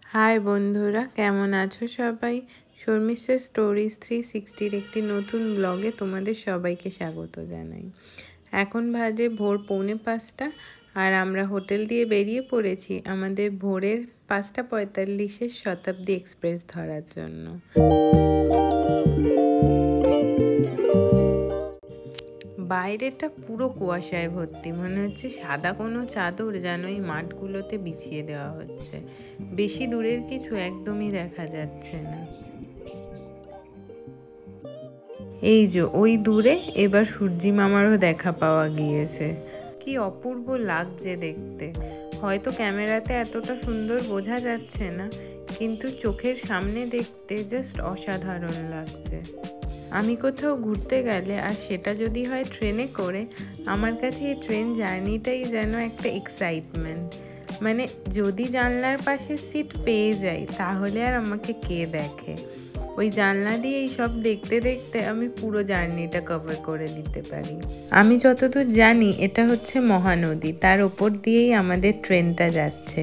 High বন্ধুরা, কেমন আছো সবাই? শর্মিষ্ঠা স্টোরিজ 360 একটি নতুন ব্লগে তোমাদের সবাইকে স্বাগত জানাই। এখন বাজে ভোর 4:45 আর আমরা হোটেল দিয়ে বেরিয়ে পড়েছি আমাদের ভোরের 5:45 শতাব্দী এক্সপ্রেস ধরার জন্য। বাইরেটা পুরো কুয়াশায় ভর্তি, মনে হচ্ছে সাদা কোনো চাদর যেন এই মাঠগুলোতে বিছিয়ে দেওয়া হচ্ছে। বেশি দূরের কিছু একদমই দেখা যাচ্ছে না। এই যে ওই দূরে এবার সূর্যি মামারও দেখা পাওয়া গিয়েছে। কি অপূর্ব লাগছে দেখতে। হয়তো ক্যামেরাতে এতটা সুন্দর বোঝা যাচ্ছে না, কিন্তু চোখের সামনে দেখতে জাস্ট অসাধারণ লাগছে। আমি কোথাও ঘুরতে গেলে আর সেটা যদি হয় ট্রেনে করে, আমার কাছে এই ট্রেন জার্নিটাই যেন একটা এক্সাইটমেন্ট। মানে যদি জানলার পাশে সিট পেয়ে যাই তাহলে আর আমাকে কে দেখে। ওই জানলা দিয়ে এই সব দেখতে দেখতে আমি পুরো জার্নিটা কভার করে দিতে পারি। আমি যতদূর জানি এটা হচ্ছে মহানদী, তার ওপর দিয়েই আমাদের ট্রেনটা যাচ্ছে।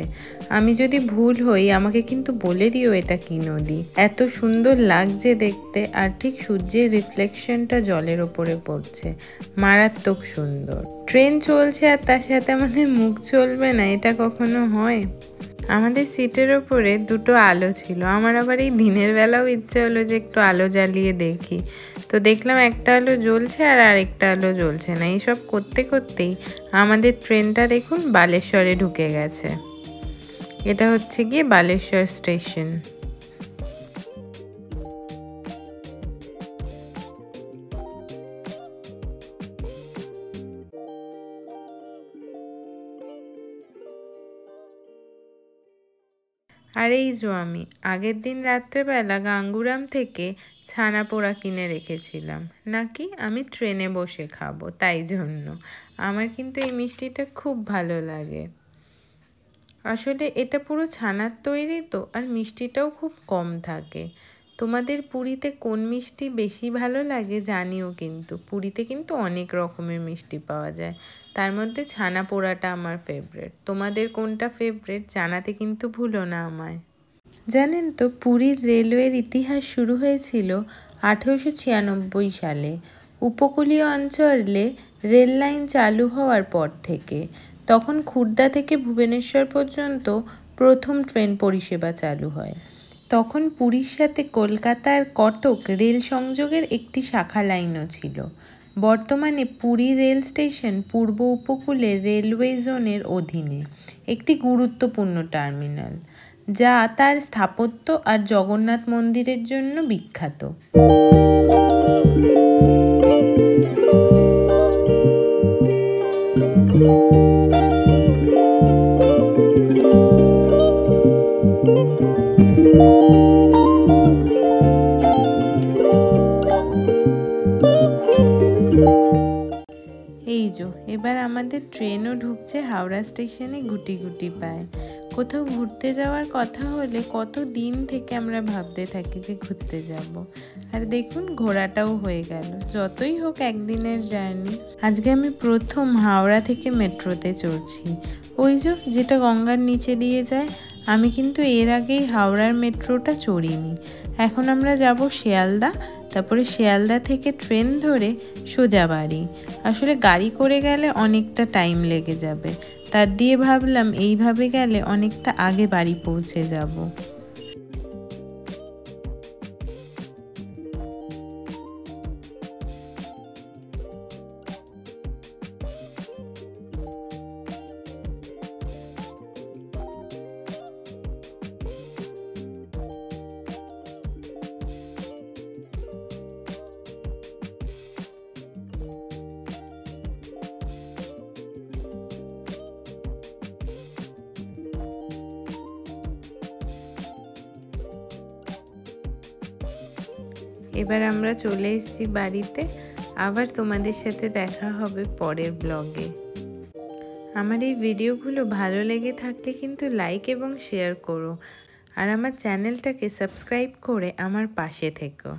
আমি যদি ভুল হই আমাকে কিন্তু বলে দিও এটা কি নদী। এত সুন্দর লাগছে দেখতে, আর ঠিক সূর্যের রিফ্লেকশনটা জলের ওপরে পড়ছে, মারাত্মক সুন্দর। ট্রেন চলছে আর তার সাথে আমাদের মুখ চলবে না, এটা কখনো হয়? আমাদের সিটের ওপরে দুটো আলো ছিল। আমার আবার এই দিনের বেলাও ইচ্ছে হলো যে একটু আলো জ্বালিয়ে দেখি। তো দেখলাম একটা আলো জ্বলছে আর আরেকটা আলো জ্বলছে না। এইসব করতে করতেই আমাদের ট্রেনটা দেখুন বালেশ্বরে ঢুকে গেছে। এটা হচ্ছে গিয়ে বালেশ্বর স্টেশন। আর এই যে আমি আগের দিন রাত্রেবেলা গাঙ্গুরাম থেকে ছানা পোড়া কিনে রেখেছিলাম, নাকি আমি ট্রেনে বসে খাবো, তাই জন্য আমার কিন্তু এই মিষ্টিটা খুব ভালো লাগে। আসলে এটা পুরো ছানার তৈরি তো, আর মিষ্টিটাও খুব কম থাকে। তোমাদের পুরীতে কোন মিষ্টি বেশি ভালো লাগে জানিও, কিন্তু পুরীতে কিন্তু অনেক রকমের মিষ্টি পাওয়া যায়, তার মধ্যে ছানা পোড়াটা আমার ফেভারিট। তোমাদের কোনটা ফেভারিট জানাতে কিন্তু ভুলো না আমায়। জানেন তো, পুরীর রেলওয়ের ইতিহাস শুরু হয়েছিল 1896 সালে। উপকূলীয় অঞ্চলে রেল লাইন চালু হওয়ার পর থেকে। তখন খুর্দা থেকে ভুবনেশ্বর পর্যন্ত প্রথম ট্রেন পরিষেবা চালু হয়। তখন পুরীর সাথে কলকাতার কটক রেল সংযোগের একটি শাখা লাইনও ছিল। বর্তমানে পুরী রেল স্টেশন পূর্ব উপকূলের রেলওয়ে জোনের অধীনে একটি গুরুত্বপূর্ণ টার্মিনাল, যা তার স্থাপত্য আর জগন্নাথ মন্দিরের জন্য বিখ্যাত। এই যে এবার আমাদের ট্রেনও ঢুকছে হাওড়া স্টেশনে গুটি গুটি পায়। কোথাও ঘুরতে যাওয়ার কথা হলে কত দিন থেকে আমরা ভাবতে থাকি যে ঘুরতে যাব, আর দেখুন ঘোরাটাও হয়ে গেল। যতই হোক একদিনের জার্নি। আজকে আমি প্রথম হাওড়া থেকে মেট্রোতে চড়ছি, ওই যেটা গঙ্গার নিচে দিয়ে যায়। আমি কিন্তু এর আগেই হাওড়ার মেট্রোটা চড়িনি। এখন আমরা যাব শিয়ালদা, তারপরে শিয়ালদা থেকে ট্রেন ধরে সোজা বাড়ি। আসলে গাড়ি করে গেলে অনেকটা টাইম লেগে যাবে, তার দিয়ে ভাবলাম এইভাবে গেলে অনেকটা আগে বাড়ি পৌঁছে যাব। এবার আমরা চলে এসেছি বাড়িতে। আবার তোমাদের সাথে দেখা হবে পরের ব্লগে। আমার এই ভিডিওগুলো ভালো লেগে থাকলে কিন্তু লাইক এবং শেয়ার করো, আর আমার চ্যানেলটাকে সাবস্ক্রাইব করে আমার পাশে থেকো।